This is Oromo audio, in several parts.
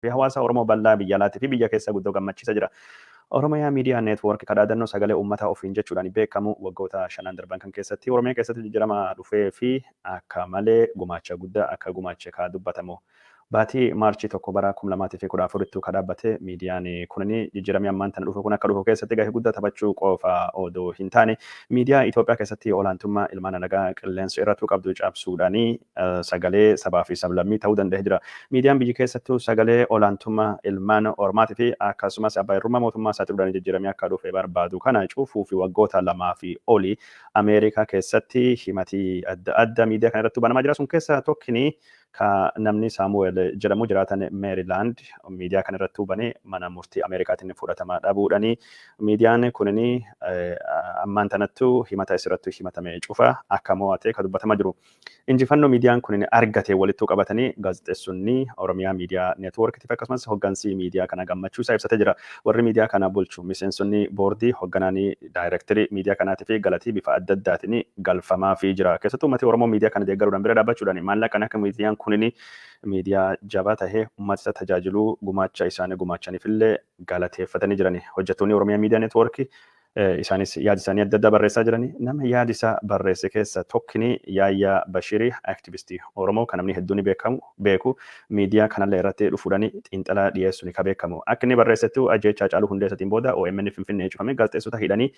fi hawaasa Oromoo bal'aa biyya alaatii fi biyya keessa guddoo gammachiisa jira. Oromiyaa Miidiyaa Neetwoork kadhaadannoo sagalee uummataa ofiin jechuudhaan beekamu waggoota 5 darban kan keessatti Oromiyaa keessatti jijjiirama dhufee fi akka malee gumaacha guddaa akka gumaache kaa dubbatamu. Baatii Maarchii 1 bara 2014 kan dhaabbate miidiyaan kunni jijjiiramni ammaan tana dhufu kun akka dhufu keessatti gahee guddaa taphachuu qofa odoo hin taane miidiyaa Itoophiyaa keessatti olaantummaa ilmaan nagaa qilleensa irratti qabdu cabsuudhaan sagalee sabaa fi sablammii ta'uu danda'ee jira. Miidiyaan biyya keessattuu sagalee olaantummaa ilmaan Oromaatii fi akkasumas abbaayirummaa mootummaa isaatiidhaan jijjiiramni akka dhufe barbaadu kana cuufuu fi waggoota 2 fi olii Ameerikaa keessatti himatii adda addaa miidiyaa kana irratti banamaa jira. Sun keessaa tokkini ka namni Saamu'eel jedhamu jiraatan Meerilaand miidiyaa kana irratti hubanii mana murtii Ameerikaatiin fudhatama dhabuudhaani miidiyaan kunini ammaan tanattu himata isirratti himatame cufa akka mo'atee ka dubbatamaa jiru. Injifannoo miidiyaan kunini argate walitti qabatanii gaazexeessonni Oromiyaa Miidiyaa Neetwoorkiitiif akkasumas hoggansii miidiyaa kana gammachuu isaa ibsatee jira. Warri miidiyaa kana bulchu miseensonni boordii hogganaanii daayirektarii miidiyaa kanaatii fi galatii bifa adda addaatiin galfamaa fi jira. Keessattuu uummatni Oromoo miidiyaa kana deeggaruudhaan bira dhaabbachuudhaan maallaqaan akka miidiyaan kunini miidiyaa jabaa tahee uummata tajaajiluu gumaacha isaanii gumaachaniifillee galateeffatanii jirani. Hojjettoonni Oromiyaa Miidiyaa Neetwoorkii isaanis yaada isaanii adda addaa barreessaa jirani. Nama yaada isaa barreesse keessa tokkini Yaayyaa Bashirii aktivistii Oromoo kan namni hedduun beeku miidiyaa kanallee irratti dhufuudhaan xiinxalaa dhiyeessuun kan beekamu. Akka inni barreessettu ajjeechaa Haacaaluu Hundeessaatiin booda OMN Finfinnee cufame gaazexeessota hidhanii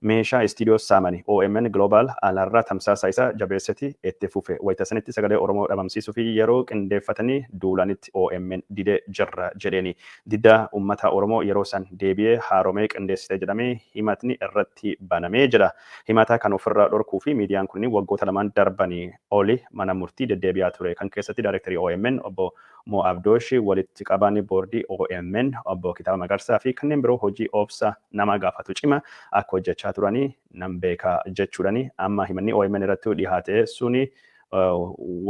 meeshaa istiidiyoo saamanii OMN Global alaarraa tamsaasa isaa jabeessati itti fufe. Wayita sanitti sagalee Oromoo dhabamsiisuu fi yeroo qindeeffatanii duulanitti OMN didee jirra jedheeni. Diddaa uummata Oromoo yeroo san deebi'ee haaromee qindeessite jedhamee himatni irratti banamee jira. Himata kan ofirraa dhorkuu fi miidiyaan kun waggoota 2 darbanii oli mana murtii deddeebi'aa ture. Kan keessatti daayirektarii OMN obbo Mo Abdooshi walitti qabaan boordii OMN obbo Kitaaba Magarsaa fi kanneen biroo hojii obsa nama gaafatu cima akka hojjechaa turanii nan beekaa jechuudhaani amma himanni OMN irratti dhihaate suni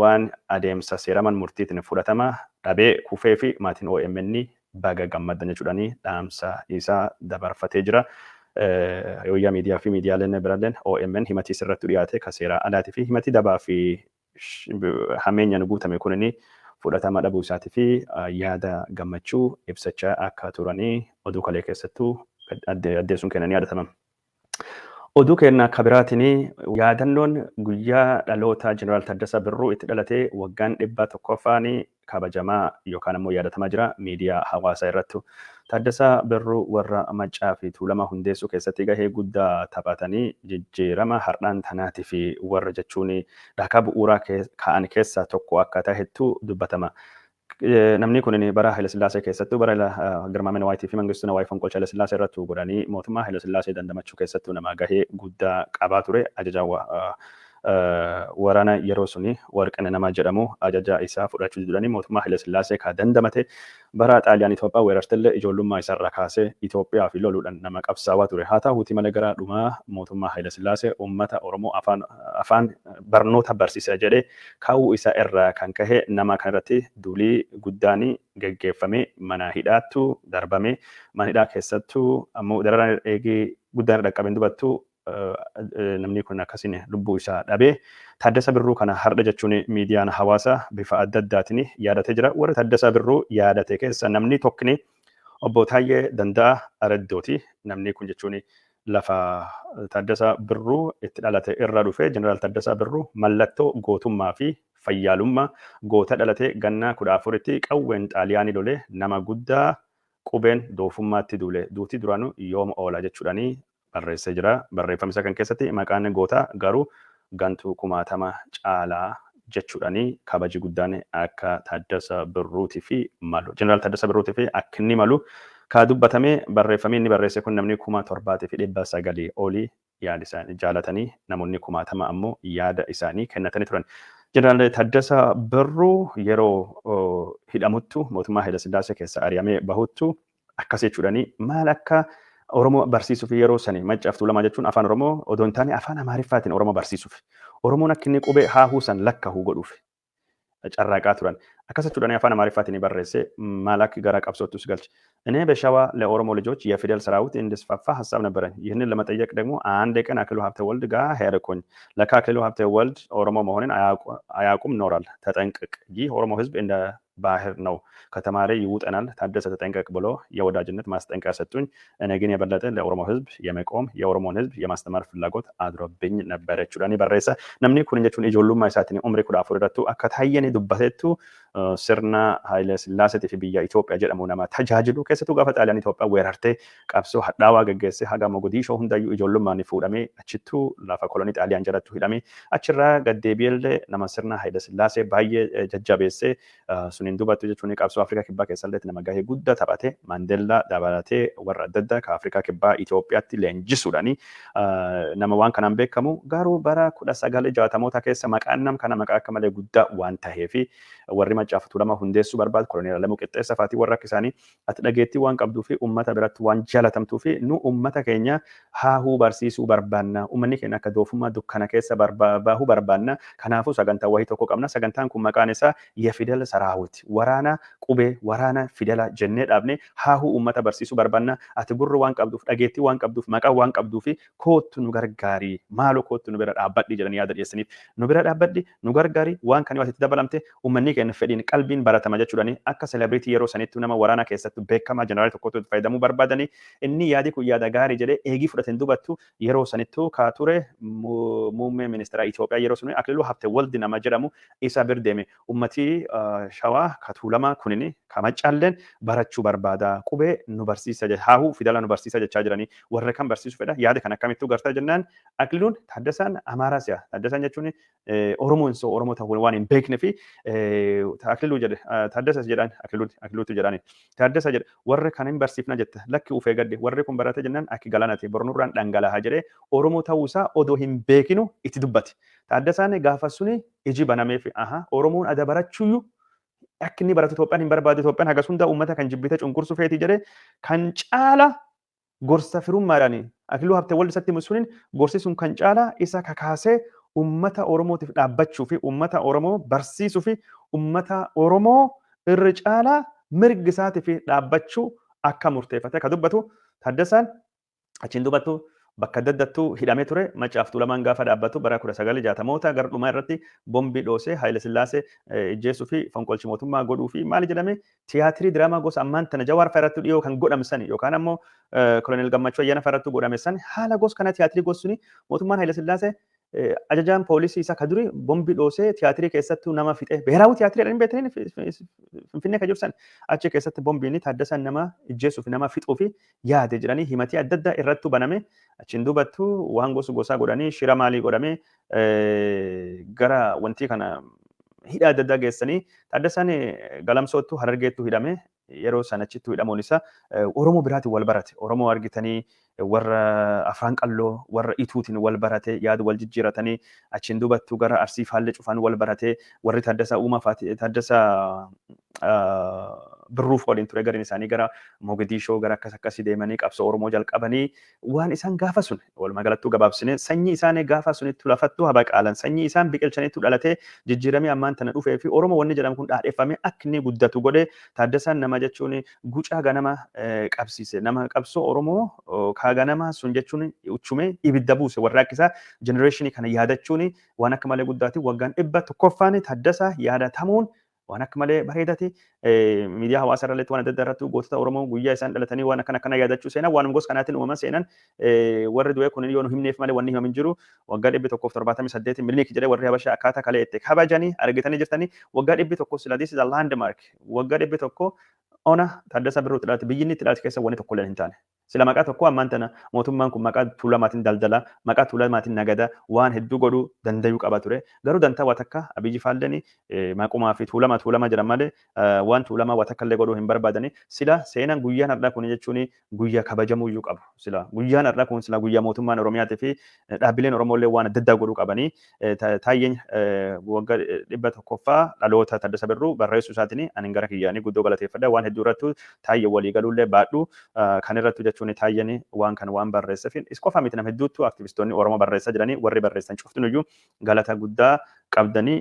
waan adeemsa seeraman murtiitiin fudhatama dhabee kufee fi maatiin OMN baga gammadan jechuudhaani dhaamsa isaa dabarfatee jira. Hooyyaa miidiyaa fi miidiyaaleen biraalleen OMN himatii irratti dhiyaate ka seeraa alaatii fi himatii dabaa fi hameenyaan guutame kunini fudhatama dhabuu isaatii fi yaada gammachuu ibsachaa akka turanii oduu kalee keessattuu addeessuun kennanii yaadataman. Oduu keenya akka biraatiin yaadannoon guyyaa dhaloota Jeneraal Taaddasaa Birruu itti dhalatee waggaan 100ffaan kabajamaa yookaan immoo yaadatamaa jira miidiyaa hawaasaa irratti. Taaddasaa Birruu warra Maccaa fi Tuulamaa hundeessuu keessatti gahee guddaa taphatanii jijjiirama har'aan tanaatii fi warra jechuun dhakaa bu'uuraa ka'an keessaa tokko akka ta'etu dubbatama. Namni kun bara Haile Sillaasee keessattuu bara Girmaameen Waayitii fi Mangistuu Nawaayii fonqolcha Haile Sillaasee irratti godhanii mootummaa Haile Sillaasee dandamachuu keessattuu nama gahee guddaa qabaa ture. Ajajaa waraana yeroo suni Warqinee nama jedhamu ajajaa isaa fudhachuu didanii mootummaa Haile Sillaasee ka dandamate bara Xaaliyaan Itoophiyaa weerartellee ijoollummaa isaarraa kaasee Itoophiyaa fi loluudhaan nama qabsaawaa ture. Haa ta'uutii malee gara dhumaa mootummaa Haile Sillaasee uummata Oromoo afaan barnoota barsiisa jedhee kaa'uu isaa irraa kan kahe nama kanarratti duulii guddaan geggeeffamee mana hidhaattu darbame mana hidhaa keessattuu ammoo dararaan eegee guddaan dhaqqabeen dubattuu namni kun akkasiin lubbuu isaa dhabee Taaddasaa Birruu kana har'a jechuun miidiyaan hawaasaa bifa adda addaatiin yaadatee jira. Warra Taaddasaa Birruu yaadate keessa namni tokkni obbo Taayyee Danda'aa Araddooti. Namni kun jechuun lafa Taaddasaa Birruu itti dhalate irraa dhufe Jeneraal Taaddasaa Birruu mallattoo gootummaa fi fayyaalummaa goota dhalate gannaa 14tti qawween Xaaliyaanii lolee nama guddaa qubeen doofummaatti duule duuti duraanuu yooma oola jechuudhaanii barreessee jira. Barreeffama isaa kan keessatti maqaan gootaa garuu gantuu 1000 caalaa jechuudhaanii kabaji guddaan akka Taaddasaa Birruutii fi malu. Jeneraal Taaddasaa Birruutii fi akka inni malu ka dubbatame barreeffamni inni barreesse kun namni 7,900 olii yaada isaanii jaalatanii namoonni 1000 ammoo yaada isaanii kennatanii turan. Jeneraal Taaddasaa Birruu yeroo hidhamuttu mootummaa Haile Sillaasee keessa ari'amee bahuttu akkas jechuudhaanii maal akka Oromoo barsiisuuf yeroo sanii Maccaa fi Tuulamaa jechuun afaan Oromoo odoo hin taane afaan Amaariffaatiin Oromoo barsiisuuf. Oromoon akka inni qubee haahuu san lakkahuu godhuuf carraaqaa turan. Akkas jechuudhaan afaan Amaariffaatiin barreessee maal akka gara qabsoottus galche. እኔ በሸዋ ለኦሮሞ ልጆች የፊደል ሰራዊት እንዲስፋፋ ሀሳብ ነበረኝ። ይህንን ለመጠየቅ ደግሞ አንድ ቀን አክሊሉ ሀብተወልድ ጋር ሄድኩኝ። ለካ አክሊሉ ሀብተወልድ ኦሮሞ መሆንን አያውቁም ኖራል። ተጠንቅቅ፣ ይህ ኦሮሞ ህዝብ እንደ ባህር ነው። ከተማሪ ይውጠናል ታደሰ ተጠንቀቅ ብሎ የወዳጅነት ማስጠንቀቂያ ሰጡኝ። እኔ ግን የበለጠ ለኦሮሞ ህዝብ የመቆም የኦሮሞን ህዝብ የማስተማር ፍላጎት አድሮብኝ ነበረ ቹዳኒ በሬሳ ነምኒ ኩን ጀቹን ኢጆሉማ ኢሳቲኒ ኡምሪ ኩዳ አፉረቱ አካታየኒ ዱባቴቱ sirna Haile Sillaasee fi biyya Itoophiyaa jedhamu nama tajaajilu keessattuu gaafa xaaliyaan Itoophiyaa weerartee qabsoo hadhaawaa geggeessee haga Mogadishoo hundayyuu ijoollummaan fuudhamee achittuu lafa kolonii xaaliyaan jalatti hidhamee achirraa gaddeebi'ellee nama sirna Haile Sillaasee baay'ee jajjabeessee suniin dubattu jechuun qabsoo Afrikaa kibbaa keessallee nama gahee guddaa taphate Maandeellaa dabalatee warra adda addaa ka Afrikaa kibbaa Itoophiyaatti leenjisuudhaani nama waan kanaan beekamu garuu bara 1960moota keessa maqaan nam kana maqaa akka malee guddaa waan ta'eefi warri macaafatu lama hundeessuu barbaadu koloneel Alamuu Qixxeessaa faatii warra akka isaanii ati dhageettii waan qabduu fi uummata biratti waan jaalatamtuu fi nu uummata keenya haahuu barsiisuu barbaanna uummanni keenya akka doofummaa dukkana keessa baahuu barbaanna kanaafuu sagantaa wahii tokko qabna sagantaan kun maqaan isaa Yefidel Saraawit waraana qubee waraana fidela jennee dhaabne haahuu uummata barsiisuu barbaanna ati gurra waan qabduuf dhageettii waan qabduuf maqaa waan qabduu fi koottu nu gargaari maaloo koottu nu bira dhaabbadhi jedhanii yaada dhiyeessaniif nu bira dhaabbadhi nu gargaari waan kan wasitti dabalamte uummanni keenya fedhiin qalbiin baratama jechuudhaani akka celebrity yeroo sanittuu nama waraana keessatti beekamaa jeneraal tokkotu fayyadamuu barbaadanii inni yaadi kun yaada gaarii jedhee eegii fudhateen dubattu yeroo sanittuu kaature muummee ministeera Itoophiyaa yeroo suni Akililuu Habtewaldi nama jedhamu isa birdeeme ummatii shawaa Tuulamaa kunini kamacaalleen barachuu barbaada qubee nu barsiisa haahuu fidela nu barsiisa jechaa jiranii warra kan barsiisu fedha yaada kan akkamittuu gartaa jennaan Akililuun Taaddasaan Amaaraasiyaa Taaddasaan jechuun Oromoon soo Oromoo ta'uu waan hin beekne fi Akililuu jedhe Taaddasa jedhaan Akililuutu jedhani Taaddasa jedhe warra kan hin barsiifna jette lakki ufee gadde warri kun barate jennaan akki galaanati bornurraan dhangalaha jedhee Oromoo ta'uusaa odoo hin beekinu itti dubbate Taaddasaan gaafa suni iji banamee fi Oromoon ada barachuuyyuu akka inni baratu Itoophiyaan hin barbaadu Itoophiyaan hagas hunda uummata kan jibbite cunqursu feeti jedhee kan caala gorsa firummaadhaani Akililuu Habtewaldi isatti musuuniin gorsi sun kan caala isa kakaasee ummata Oromootiif dhaabbachuu fi ummata Oromoo barsiisuu fi ummata Oromoo irra caalaa mirgi isaatiif dhaabbachuu akka murteeffate ka dubbatu Taaddasaan achiin dubbatu bakka daddattuu hidhamee ture macaaftuu lamaan gaafa dhaabbatu bara 1960moota gara dhumaa irratti bombii dhoosee Haile Sillaasee ijjeessuu fi fonqolchi mootummaa godhuu fi maali jedhame tiyaatirii diraamaa gosa ammaan tana Jawaar Faarrattuu dhiyoo kan godhamsan yookaan ammoo koloneel Gammachuu Ayyaana Faarrattuu godhamesan haala gosa kana tiyaatirii gosuuni mootummaan Haile Sillaasee ajajaan poolisii isa kaduri bombii dhoosee tiyaatirii keessattuu nama fixe beeraawu tiyaatirii jedhanii beekanii finfinnee ka jirsan achi keessatti bombiin Taaddasaan nama ijjeessuu fi nama fixuu fi yaade jedhanii himatii adda addaa irrattuu baname achiin dubattuu waan gosaa godhanii shira maalii godhamee gara wantii kana hidha adda addaa geessanii Taaddasaan galamsoottuu Harargeettuu hidhame yeroo sanachittuu hidhamuun isaa Oromoo biraatiin wal barate Oromoo argitanii warra afaan qalloo warra ituutiin wal barate yaada wal jijjiiratanii achiin dubattuu gara Arsii Faallee cufaan wal barate warri Taaddasaa Uumaa faati Taaddasaa birruuf waliin ture gariin isaanii gara Mogadishoo gara akkasii deemanii qabsoo Oromoo jalqabanii waan isaan gaafa sun walumaa galattuu gabaabsine sanyii isaanii gaafa sunitti lafattuu habaqaalan sanyii isaan biqilchaniitu dhalatee jijjiiramee ammaan tana dhufee fi Oromoo wanni jedhamu kun dhaadheeffamee akka inni guddatu godhee Taaddasaan nama jechuun gucaa ganama qabsiise nama qabsoo Oromoo kaa ganama sun jechuun uchumee ibidda buuse warra akkisaa jenereeshinii kana yaadachuun waan akka malee guddaati waggaan 100ffaan Taaddasaa yaadatamuun waan akka malee bareedati miidiyaa hawaasaa irratti waan adda addaa irratti gootota Oromoo guyyaa isaan dhalatanii waan akkana yaadachuu seenan waan gosa kanaatiin uumaman seenan warri du'e kun yoo nu himneef malee wanni himamin jiru waggaa 178 milinik jedhee warri Habashaa akkaataa kalee itti kabajanii argitanii jirtanii waggaa 100 sila this is a landmark waggaa 100 ona Taaddasaa Birruutti dhalate biyyi inni itti dhalate keessa wanni tokko illee hin taane. Sila maqaa tokko ammaan tana mootummaan kun maqaa Tuulamaatiin daldala maqaa Tuulamaatiin nagada waan hedduu godhuu danda'uu qaba ture. Garuu dantaa waa takka Abiyyi Faaldanii maqumaa fi Tuulama jedhan malee waan Tuulamaa waa takka illee godhuu hin barbaadani. Sila seenaan guyyaan har'aa kun jechuun guyyaa kabajamuu iyyuu qabu. Sila guyyaan har'aa kun sila guyyaa mootummaan Oromiyaatii fi dhaabbileen Oromoo illee waan adda addaa godhuu qabanii taayyeen waggaa 100ffaa dhaloota Taaddasaa Birruu barreessuu isaatiin ani gara kiyyaanii guddoo galateeffadha waan hedduu irrattu taayyee walii galuullee baadhu kan irrattu jechuun taayyanii waan kan waan barreesseef is qofa miti nama hedduutu aktivistoonni Oromoo barreessaa jiranii warri barreessan cuftunuyyuu galata guddaa qabdanii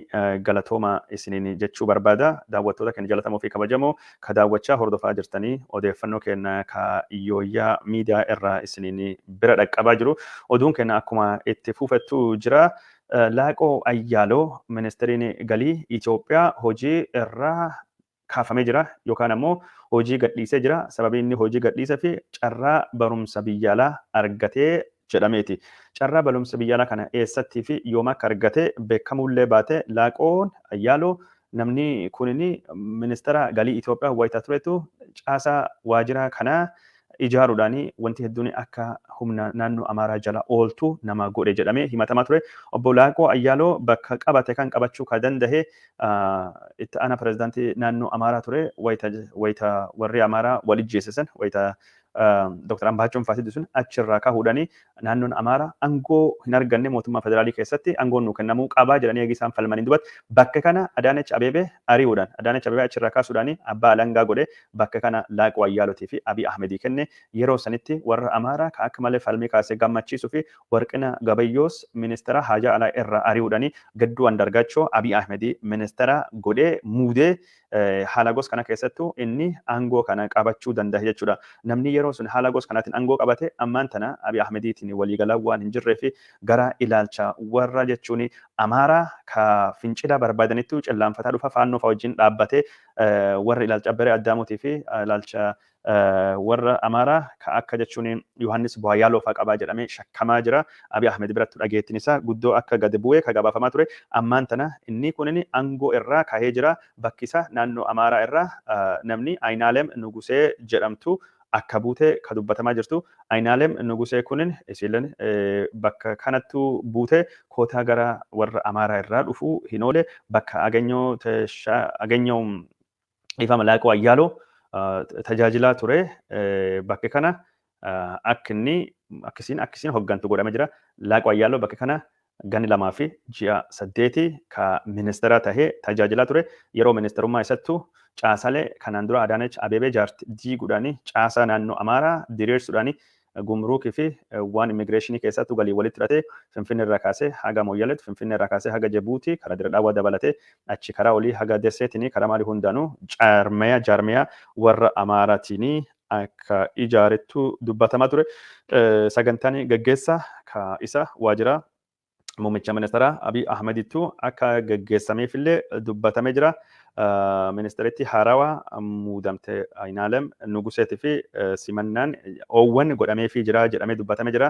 galatooma isiniin jechuu barbaada daawwattoota keenya jalatamoo fi kabajamoo ka daawwachaa hordofaa jirtanii odeeffannoo keenya ka Yooyaa miidiyaa irraa isiniin bira dhaqqabaa jiru oduun keenya akkuma itti fuufettuu jira. Laaqoo Ayyaaloo ministeeriin galii Itoophiyaa hojii irraa kaafamee jira yookaan ammoo hojii gadhiisee jira. Sababii inni hojii gadhiisee fi carraa barumsa biyya alaa argatee jedhameeti. Carraa barumsa biyya alaa kana eessattii fi yoom akka argate beekamullee baate Laaqoon Ayyaaloo namni kunini ministeera galii Itoophiyaa wayita turetu caasaa waajjira kanaa ijaaruudhaani wanti hedduun akka humna naannoo Amaaraa jala ooltu nama godhe jedhamee himatamaa ture. Obbo Laaqoo Ayyaaloo bakka qabate kan qabachuu kan danda'e itti aanaa pirezidaantii naannoo Amaaraa ture wayita warri Amaaraa wal ijjeessisan wayita Dr. Ambaachoon Faasidu sun achirraa kahuudhaani naannoon Amaaraa aangoo hin arganne mootummaa federaalii keessatti aangoon nu kennamuu qabaa jedhanii eegi isaan falmanii dubbatu. Bakka kana Adaanech Abeebee ari'uudhaan Adaanech Abeebee achirraa kaasuudhaani abbaa alangaa godhe bakka kana Laaqoo Ayyaalotii fi Abiy Ahmedii kenne yeroo sanitti warra Amaaraa ka akka malee falmii kaasee gammachiisuu fi Warqina Gabayyoos ministeera haajaa alaa irraa ari'uudhaani gadduu Andargaachoo Abiy Ahmedii ministeera godhee muudee haala gos kana keessattuu inni aangoo kana qabachuu danda'a jechuudha. Namni yeroo sun haala gos kanaatiin aangoo qabate ammaan tana Abiy Ahmediitiin waliigalaa waan hin jirree fi gara ilaalcha warra jechuun Amaaraa ka fincila barbaadanitti cillaanfataa dhufa faannoo fa'aa wajjin dhaabbatee warra ilaalcha Abbaree Addaamuutii fi ilaalcha warra Amaaraa ka akka jechuun Yohaannis Booyyaaloo fa'aa qabaa jedhamee shakkamaa jira. Abiy Ahmed biratti dhageettiin isaa guddoo akka gadi bu'ee ka gabaafamaa ture. Ammaan tana inni kunin aangoo irraa kahee jira. Bakki isaa naannoo Amaaraa irraa namni Aynaalem Nugusee jedhamtu akka buutee ka dubbatamaa jirtu. Aynaalem Nugusee kunin isileen bakka kanattu buutee kootaa gara warra Amaaraa irraa dhufuu hin oole bakka aganyoo ifama Laaqoo Ayyaaloo tajaajilaa ture bakka kana akkasiin hoggantu godhame jira. Laaqoo Ayyaaloo bakka kana ganni 2 fi ji'a 8 ka ministeera tahee tajaajilaa ture. Yeroo ministerummaa isattu caasalee kanaan dura Adaanech Abeebee jaartii godhanii caasaa naannoo Amaaraa diriirsuudhaani gumruukii fi waan immigireeshinii keessattuu galii walitti hidhatee Finfinnee irraa kaasee haga Mooyyaleetti, Finfinnee irraa kaasee haga Jabuutii, karaa Dirree Dhawwaa dabalatee achi karaa olii haga Desseetinii karaa maalii hundaanuu jaarmiyaa warra Amaaraatiin akka ijaarettu dubbatamaa ture. Sagantaan gaggeessaa ka isa waajjira muummicha ministeeraa Abiy Ahmedittu akka gaggeessameefillee dubbatamee jira. Ministeeritti haarawaa muudamte Aynaalem Nuguseetii fi simannaan oowwan godhameefii jira jedhamee dubbatamee jira.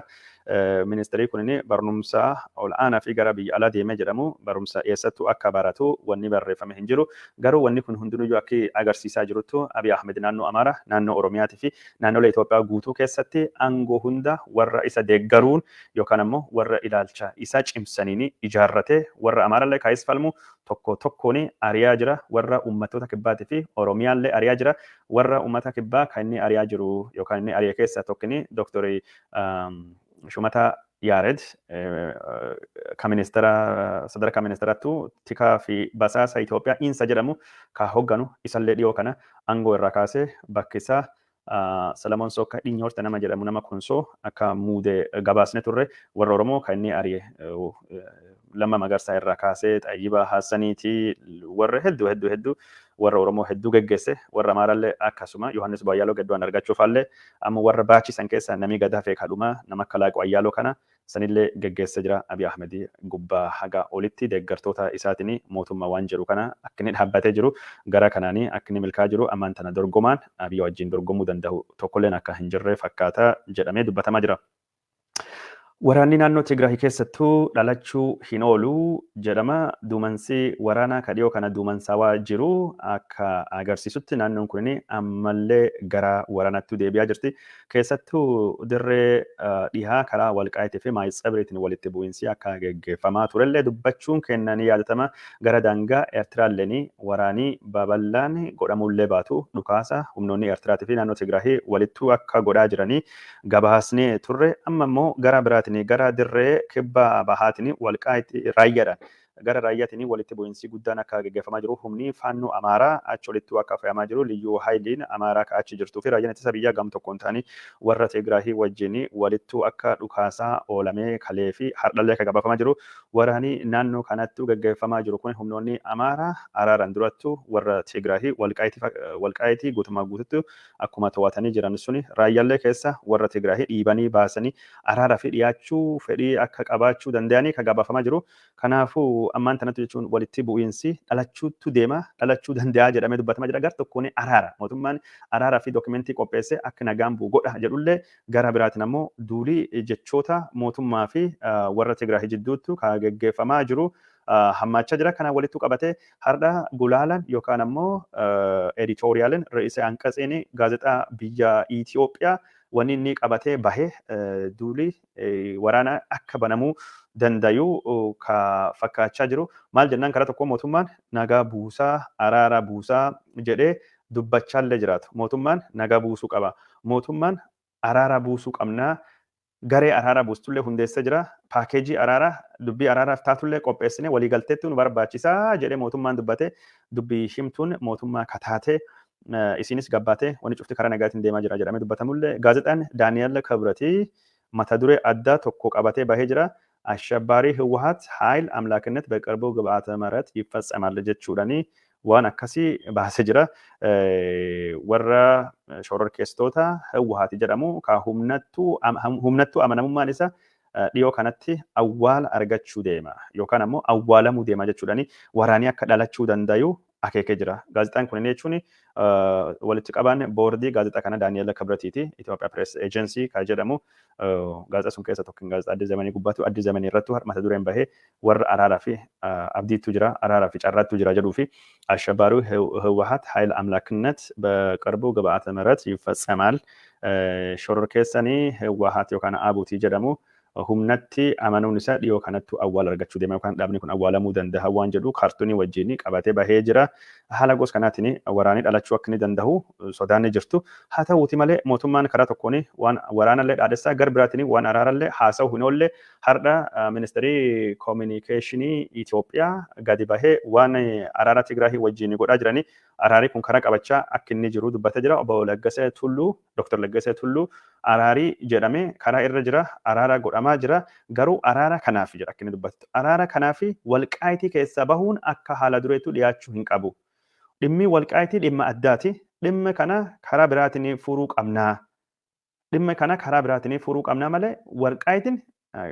Ministeerri kunin barumsa ol'aanaa fi gara biyya alaa deemee jedhamu barumsa eessattuu akka baratu wanni barreeffame hin jiru. Garuu wanni kun hundinuyyuu akka agarsiisaa jiruttu Abiy Ahmed naannoo Amaaraa, naannoo Oromiyaatii fi naannolee Itoophiyaa guutuu keessatti aangoo hunda warra isa deeggaruun yookaan ammoo warra ilaalcha isa cimsaniin ijaarratee warra Amaaraallee kaayis falmu tokko tokkoon ari'aa jira. Warra uummattoota kibbaatii fi Oromiyaallee ari'aa jira. Warra uummata kibbaa kan inni ari'aa jiru yookaan inni ari'ee keessaa tokkini Dooktarii Shumataa Yaared ka ministeera sadarkaa ministeerattu tikaa fi basaasa Itoophiyaa Insa jedhamu ka hogganu isallee dhiyoo kana aangoo irraa kaasee bakki isaa Salamoon Sookka Dhinyoorte nama jedhamu nama kunsoo akka muudee gabaasne turre warra Oromoo kan inni ari'e Lamma Magarsaa irraa kaasee Xayyibaa Hassaniitii warra hedduu warra Oromoo hedduu geggeesse warra Amaaraallee akkasuma Yohaannis Booyyaaloo gadduu argachuufaallee amma warra baachisan keessaa namni gadaa feekadhuma nama akka Laaqoo Ayyaaloo kana sanillee geggeesse jira. Abiy Ahmed gubbaa haga olitti deeggartoota isaatiin mootummaa waan jedhu kana akka inni dhaabbatee jiru gara kanaanii akka inni milkaa jiru ammaan tana dorgomaan Abiy wajjin dorgomuu danda'u tokkolleen akka hin jirre fakkaata jedhamee dubbatamaa jira. Waraanni naannoo Tigraay keessattuu dhalachuu hin oolu jedhama. Duumansi waraanaa ka dhiyoo kana duumansaawaa jiru akka agarsiisutti naannoon kun ammallee gara waraanatti deebi'aa jirti. Keessattuu dirree dhihaa karaa Walqaayitii fi Maayitsabireetiin walitti bu'iinsi akka geggeeffamaa turellee dubbachuun kennanii yaadatama. Gara daangaa Eertiraallee waraanii babal'aan godhamullee baatu dhukaasa humnoonni Eertiraatii fi naannoo Tigraay walittuu akka godhaa jiranii gabaasnee turre. Amma immoo gara biraatti gara dirree kibba bahaatiin Walqaayitii raayyaadhaan gara raayyaatiin walitti bu'iinsi guddaan akka gaggeeffamaa jiru humni faannoo Amaaraa achi walitti akka fe'amaa jiru liyyuu haayiliin Amaaraa ka achi jirtuu fi raayyaan ittisa biyyaa gam tokkoon ta'anii warra Tigraay wajjin walittuu akka dhukaasaa oolamee kalee fi hardhallee akka gabaafamaa jiru. Waraanii naannoo kanatti gaggeeffamaa jiru kun humnoonni Amaaraa araaran durattu warra Tigraay Walqaayitii guutumaa guututti akkuma to'atanii jiran suni raayyaallee keessa warra Tigraay dhiibanii baasanii araaraa fi dhiyaachuu fedhii akka qabaachuu danda'anii ka gabaafamaa jiru. Kanaafuu ammaan tanatti jechuun walitti bu'iinsi dhalachuutu deema dhalachuu danda'a jedhamee dubbatamaa jira. Gar tokkoon araara mootummaan araaraa fi dookimentii qopheessee akka nagaan bu'u godha jedhullee gara biraatiin ammoo duulii jechoota mootummaa fi warra Tigraay jidduutti kan geggeeffamaa jiru. Hammachaa jira kana walitti qabatee har'a gulaalan yookaan ammoo editoriyaaliin re'isee anqatsiin gaazexaa biyya Itoophiyaa wanni inni qabatee bahee duulii waraana akka banamuu dandayu ka fakkaachaa jiru. Maal jennaan karaa tokko mootummaan nagaa buusaa araara buusaa jedhee dubbachaallee jiraatu. Mootummaan nagaa buusuu qaba. Mootummaan araara buusuu qabnaa. Garee araara buustullee hundeessee jira. Paakeejii araaraa dubbii araaraaf taatullee qopheessine waliigalteetti nu barbaachisaa jedhee mootummaan dubbate dubbii himtuun mootummaa kataatee isinis gabbaatee wanni cufti karaa nagaatiin deemaa jira jedhamee dubbatamullee gaazexaan Daani'eel Kibratii mata duree addaa tokko qabatee bahee jira. አሸባሪ ህወሓት ኃይል አምላክነት በቅርቡ ግብዓተ መሬት ይፈጸማል ጀቹudhani waan akkasii baasee jira. Warra shororkeessitoota Hawwaati jedhamu ka humnattuu amanamummaan isa dhiyoo kanatti awwaala argachuu deema yookaan ammoo awwaalamuu deema jechuudhani waraanii akka dhalachuu dandayu akeekee jira. Gaazexaan kun jechuun walitti qabaan boordii gaazexaa kana Daani'eel Kibratiiti Itoophiyaa Press Agency ka jedhamu gaazexaa sun keessa tokko gaazexaa Addis Zamanii gubbaatu Addis Zamanii irratti mata dureen bahee warra araaraa fi abdiitu jira araaraa fi carraattu jira jedhuu fi አሸባሪው ህወሓት ኃይል አምላክነት በቅርቡ ግብዓተ መሬት ይፈጸማል shororkeessanii ህወሓት yookaan አቡቲ jedhamu humnatti amanuun isaa dhiyoo kanattu awwaala argachuu deema yookaan dhaabni kun awwaalamuu danda'a waan jedhu kaartoonii wajjin qabatee bahee jira. Haala gosa kanaatiin waraanii dhalachuu akka inni danda'u sodaanni jirtu. Haa ta'uuti malee mootummaan karaa tokkoon waan waraanallee dhaadessaa gar biraatiin waan araarallee haasa'u hin oolle har'a ministeerii koominikeeshinii Itoophiyaa gadi bahee waan araara Tigraay wajjin godhaa jiranii araari kun karaa qabachaa akka inni jiru dubbatee jira. Obbo Laggasee Tulluu Dr. Laggasee Tulluu araarii jedhamee karaa irra jira araara godhamaa jira garuu araara kanaaf jira akka inni dubbatu araara kanaaf walqaayitii keessaa bahuun akka haala dureetu dhiyaachuu hin qabu. Dhimmi walqaayitii dhimma addaati. Dhimma kana karaa biraatiin furuu qabnaa. Dhimma kana karaa biraatiin furuu qabnaa malee walqaayitiin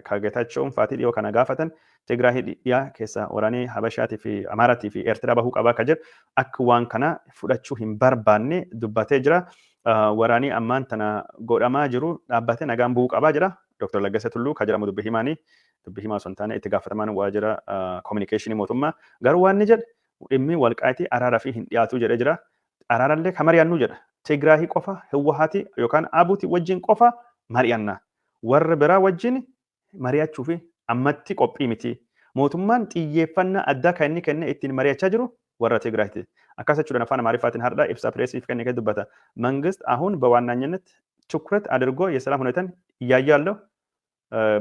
kaagetaachoo faatii dhiyoo kana gaafatan Tigraay dhiyaa keessa waraanii Habashaatii fi Amaaraatii fi Eertiraa bahuu qabaa ka jedhu akka waan kana fudhachuu hin barbaanne dubbatee jira. Waraanii ammaan tana godhamaa jiru dhaabbatee nagaan bu'uu qabaa jira. Dr. Laggasee Tulluu ka jedhamu dubbii himaa osoo hin taane itti gaafatamaan waajjira koominikeeshinii mootummaa garuu waan ni jedhe dhimmi walqaayitii araaraa fi hin dhiyaatu jedhee jira. Araarallee ka mari'annu jedha. Tigraay qofa Hawwaati yookaan Abuuti wajjin qofa mari'anna. Warra biraa wajjin mari'achuu fi ammatti qophii miti. Mootummaan xiyyeeffannaa addaa kan inni kenne ittiin mari'achaa jiru warra Tigraayti. Akkas jechuudhaan afaan Amaariffaatiin har'a ibsa pireesiif kenne dubbata. መንግስት አሁን በዋናኝነት ትኩረት አድርጎ የሰላም ሁኔታን እያየ ያለው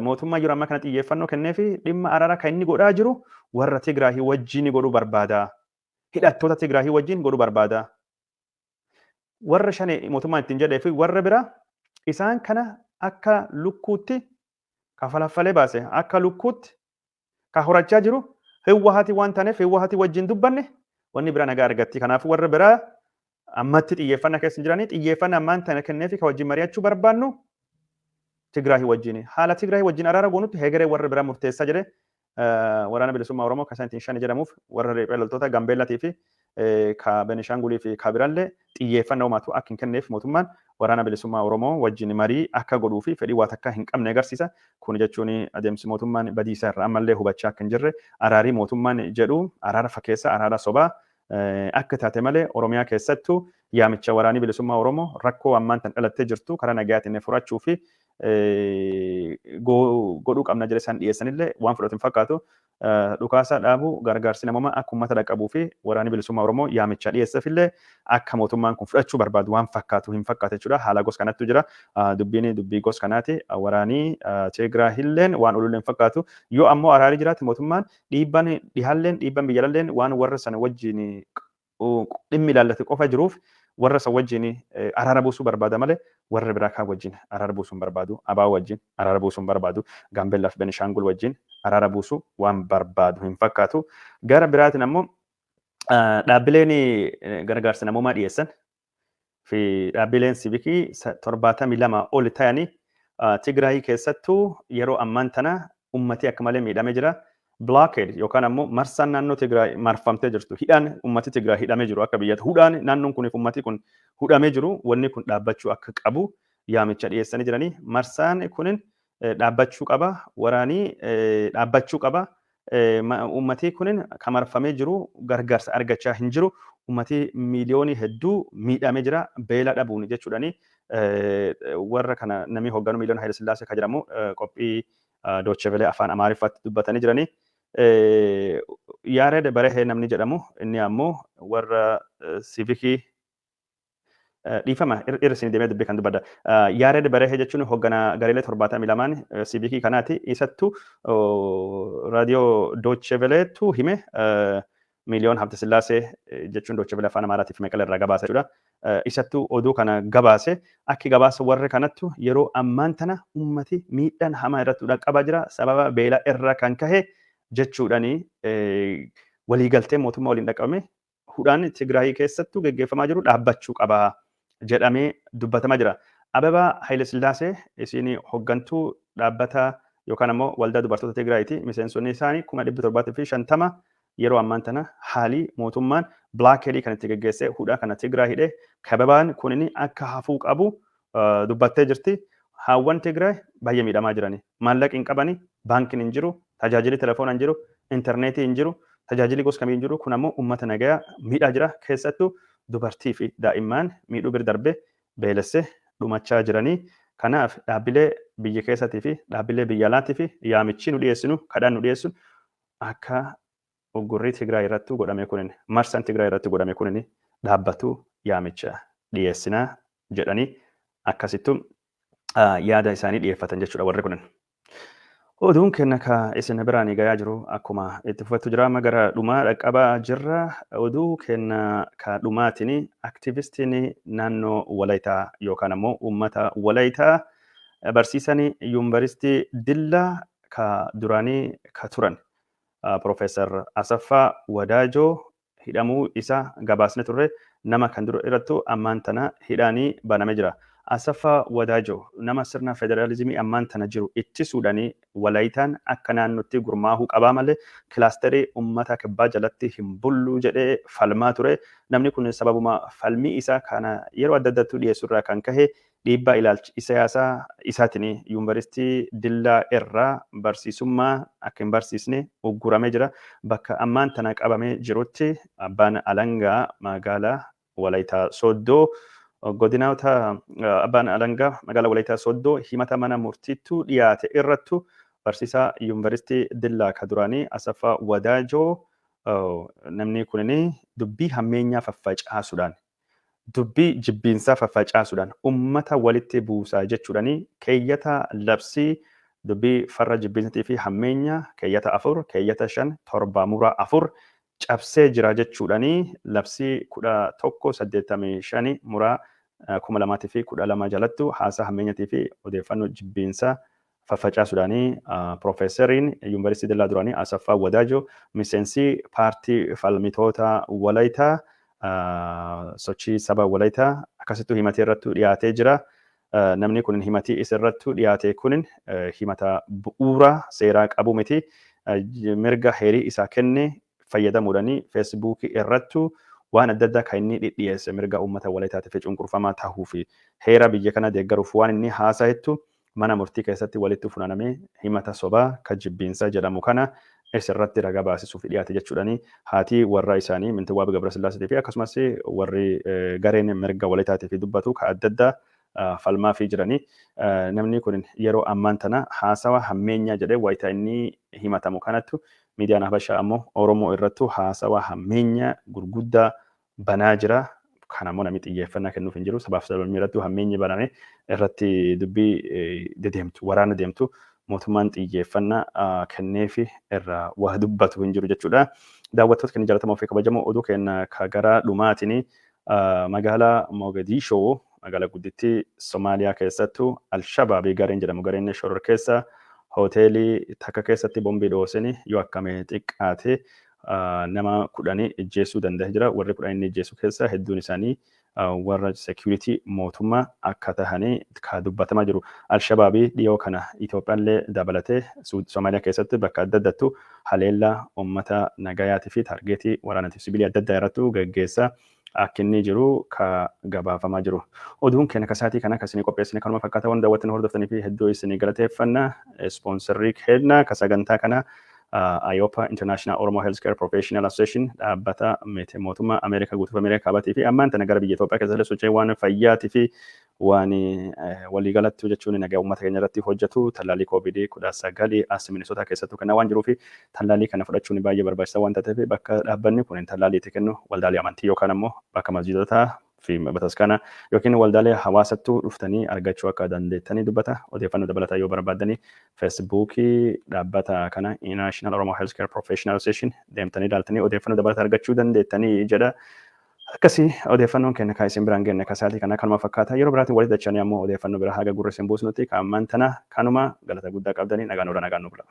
mootummaa yeroo ammaa kana xiyyeeffannoo kennee fi dhimma araaraa kan inni godhaa jiru warra Tigraay wajjin godhuu barbaada. Hidhattoota Tigraay wajjin godhuu barbaada. Warra shanee mootummaan ittiin jedhee fi warra biraa isaan kana akka lukkuutti kafalaffalee baase akka lukkuutti ka horachaa jiru Hawwaati waan taaneef Hawwaati wajjin dubbanne wanni biraa nagaa argatti. Kanaaf warra biraa ammatti xiyyeeffannaa keessa jiranii xiyyeeffannaa ammaan tana kennee fi ka wajjin mari'achuu barbaannu Tigraay wajjin haala Tigraay wajjin araara goonutti hegeree warra biraa murteessaa jedhe waraana bilisummaa Oromoo kan isaan shan jedhamuuf warra riphee loltoota Gambeellaatii fi ka Benishangulii fi ka biraallee xiyyeeffannaa uummatu akka hin kenneef mootummaan waraana bilisummaa Oromoo wajjin marii akka godhuu fi fedhii waa takka hin qabne agarsiisa. Kun jechuun adeemsi mootummaan badiisaa irraa ammallee hubachaa akka hin jirre araarii mootummaan jedhu araara fakkeessa araara sobaa akka taate malee Oromiyaa keessattuu yaamicha waraanii bilisummaa Oromoo rakkoo ammaan tan dhalattee jirtu karaa nagaatiin furachuu fi godhuu qabna jedhe isaan dhiyeessanillee waan fudhatu hin fakkaatu. Dhukaasa dhaabuu gargaarsi namoomaa akka uummata dhaqqabuu fi waraanii bilisummaa Oromoo yaamicha dhiyeessafillee akka mootummaan kun fudhachuu barbaadu waan fakkaatu hin fakkaate jechuudha. Haala gosa kanattu jira. Dubbiin dubbii gosa kanaati. Waraanii Tigraayilleen waan olullee hin fakkaatu. Yoo ammoo araarii jiraate mootummaan dhiibban dhihaalleen dhiibban biyyaalleen waan warra sana wajjin dhimmi ilaallate qofa jiruuf warra san wajjin araara buusuu barbaada malee warra biraa kaan wajjin araara buusuu hin barbaadu. Abaa wajjin araara buusuu hin barbaadu. Gaambeellaa fi Benishangul wajjin araara buusuu waan barbaadu hin fakkaatu. Gara biraatiin ammoo dhaabbileen gargaarsa namoomaa dhiyeessan fi dhaabbileen siivikii 72 ol ta'anii Tigraay keessattuu yeroo ammaan tana uummatni akka malee miidhamee jira. blockade yookaan ammoo marsaan naannoo Tigraay marfamtee jirtu hidhaan ummati Tigraay hidhamee jiru akka biyyatti hudhaan naannoon kuniif ummati kun hudhamee jiru wanni kun dhaabbachuu akka qabu yaamicha dhiyeessanii jiranii marsaan kunin dhaabbachuu qaba waraanii dhaabbachuu qaba ummati kunin kan marfamee jiru gargaarsa argachaa hin jiru ummati miiliyoonii hedduu miidhamee jira beela dhabuun jechuudhani warra kana namni hoogganu miiliyoon Haayile Sillaasee kan jedhamu qophii Dooche Velee afaan Amaariffaatti dubbatanii jiranii. Yaared Barahee namni jedhamu inni ammoo warra siivikii dhiifama irra isin deemee dubbii kan dubbadha. Yaared Barahee jechuun hoogganaa gareelee 72 siivikii kanaati. Isattu raadiyoo Dooche Veleetu hime miiliyoon Haayile Sillaasee jechuun Dooche Velee afaan Amaaraatiif meeqala irraa gabaasa jechuudha. Isattu oduu kana gabaase akki gabaasa warra kanattu yeroo ammaan tana ummati miidhaan hamaa irratti dhaqqabaa jira sababa beela irraa kan kahe jechuudhani waliigaltee mootummaa waliin dhaqqabame hudhaan Tigraayii keessattuu geggeeffamaa jiru dhaabbachuu qaba jedhamee dubbatamaa jira. Ababaa Haayile Sillaasee isin hooggantuu dhaabbata yookaan ammoo waldaa dubartoota Tigraayiiti miseensonni isaanii 1750 yeroo ammaan tana haalii mootummaan blaakeedii kan itti geggeessee hudhaa kana Tigraay hidhee kababaan kunini akka hafuu qabu dubbattee jirti. Haawwan Tigraay baay'ee miidhamaa jirani. Maallaqi hin qabani, baankiin hin jiru, tajaajilli telefoonaa hin jiru, intarneetii hin jiru, tajaajilli gosa kamii hin jiru. Kun ammoo uummata nagayaa miidhaa jira. Keessattuu dubartii fi daa'imman miidhuu bira darbee beelessee dhumachaa jiranii. Kanaaf dhaabbilee biyya keessaatii fi dhaabbilee biyya alaatii fi yaamichi nu dhiyeessinu, kadhaan nu dhiyeessinu akka uggurrii Tigraay irratti godhame kunin marsaan Tigraay irratti godhame kunin dhaabbatu yaamicha dhiyeessinaa jedhanii akkasittu yaada isaanii dhiyeeffatan jechuudha warri kunin. Oduun kenna ka isin biraan gayaa jiru akkuma itti fufatu jira gara dhumaa dhaqqabaa jirra. Oduu kenna ka dhumaatiin aktivistiin naannoo Walaayitaa yookaan ammoo uummata Walaayitaa barsiisanii yuunivarsiitii Dillaa ka duraanii ka turan. Profeesar Asaffaa Wadaajoo hidhamuu isaa gabaasne turre nama kan dura irrattu ammaan tana hidhaanii banamee jira. Asaffaa Wadaajoo nama sirna federaalizimii ammaan tana jiru ittisuudhaanii Walaayitaan akka naannootti gurmaahuu qabaa malee kilaasterii uummata kibbaa jalatti hin bullu jedhee falmaa ture. Namni kun sababuma falmii isaa kana yeroo adda addaatti dhiyeessu irraa kan kahe dhiibbaa ilaalchi siyaasaa isaatiin yuunivarsiitii Dillaa irraa barsiisummaa akka hin barsiisne ugguramee jira. Bakka ammaan tana qabamee jirutti abbaan alangaa magaalaa Walaayitaa Sooddoo godinoota abbaan alangaa magaalaa Walaayitaa Sooddoo himata mana murtiitti dhiyaate irrattu barsiisaa yuunivarsiitii Dillaa ka duraanii Asaffaa Wadaajoo namni kunini dubbii hammeenyaa faffacaasuudhaan dubbii jibbiinsaa faffacaasuudhaan ummata walitti buusaa jechuudhani keeyyata labsii dubbii farra jibbiinsatii fi hammeenyaa keeyyata 4 keeyyata 5 7 muraa 4 cabsee jira jechuudhani labsii 1185 muraa 2012 jalattu haasaa hammeenyatii fi odeeffannoo jibbiinsaa faffacaasuudhaani Profeesariin yuunivarsiitii Dillaa duraanii Asaffaa Wadaajoo miseensi paartii falmitoota Walaayitaa sochii saba Walaayitaa akkasittuu himatee irratti dhiyaatee jira. Namni kun himatii isirratti dhiyaate kunin himata bu'uura seeraa qabu miti. Mirga heerii isaa kenne fayyadamuudhaanii feesbuukii irratti waan adda addaa kan inni dhiyeesse mirga uummata Walaayitaa cunqurfamaa tahuu fi heera biyya kana deeggaruuf waan inni haasa'ettu mana murtii keessatti walitti funaanamee himata sobaa kan jibbiinsaa jedhamu kana isirratti ragaa baasisuuf dhiyaate jechuudhani haati warra isaanii Mintiwaab Gabrasillaasee fi akkasumas warri gareen mirga Walaayitaatii fi dubbatu ka adda addaa falmaa fi jiranii namni kun yeroo ammaan tana haasawa hammeenyaa jedhee wayita inni himatamu kanattu miidiyaan Habashaa ammoo Oromoo irrattu haasawa hammeenyaa gurguddaa banaa jira. Kanammoo namni xiyyeeffannaa kennuuf hin jiru sabaaf sablammii irratti hammeenyi baname irratti dubbii deemtu waraana deemtu mootummaan xiyyeeffannaa kenneefi irraa waa dubbatu hin jiru jechuudha. Daawwattoota keenya jaalatamoo fi kabajamoo oduu keenya ka gara dhumaatiin magaalaa Mogadishoo magaalaa guddittii Somaaliyaa keessattuu Alshabaabii gareen jedhamu gareen shoror keessa hoteelii takka keessatti bombii dhoosanii yoo akkame xiqqaate nama 10 ijjeessuu danda'e jira. Warri 10 inni ijjeessu keessa hedduun isaanii warra security mootummaa akka tahanii ka dubbatamaa jiru. Alshabaabii dhiyoo kana Itoophiyaallee dabalatee Somaaliyaa keessatti bakka adda addattu haleellaa uummata nagayaatii fi taargeetii waraanaatiif sibiilii adda addaa irrattu gaggeessaa akka inni jiru ka gabaafamaa jiru. Oduun keenya kasaatii kana akkasii qopheessine kanuma fakkaata waan daawwattan hordoftanii fi hedduu isinii galateeffanna. Ispoonsarrii keenya ka sagantaa kana IOPA International Oromo Healthcare Professional Association dhaabbata mootummaa Ameerikaa guutuuf Ameerikaa kaabatii fi ammaan tana gara biyya Itoophiyaa keessatti sochii waan fayyaatii fi waan waliigalatti jechuun nagaa uummata keenya irratti hojjetu tallaalii COVID-19 as Minnesota keessattuu kana waan jiruuf tallaalii kana fudhachuun baay'ee barbaachisaa waan ta'eef bakka dhaabbanni kun tallaalii itti kennu waldaalee amantii yookaan ammoo bakka masjiidotaa fi bataskaana yookiin waldaalee hawaasattuu dhuftanii argachuu akka dandeettanii dubbata. Odeeffannoo dabalataa yoo barbaaddanii feesbuukii dhaabbata kana National Oromo Healthcare Professional Association deemtanii ilaaltanii odeeffannoo dabalataa argachuu dandeettanii jedha. Akkasii odeeffannoon keenya kan isin biraan geenye kasaatii kana kanuma fakkaata. Yeroo biraatiin walitti dachanii ammoo odeeffannoo biraa haga gurra isin buusnutti kan ammaan tana kanuma galata guddaa qabdanii nagaan oola nagaan nu bula.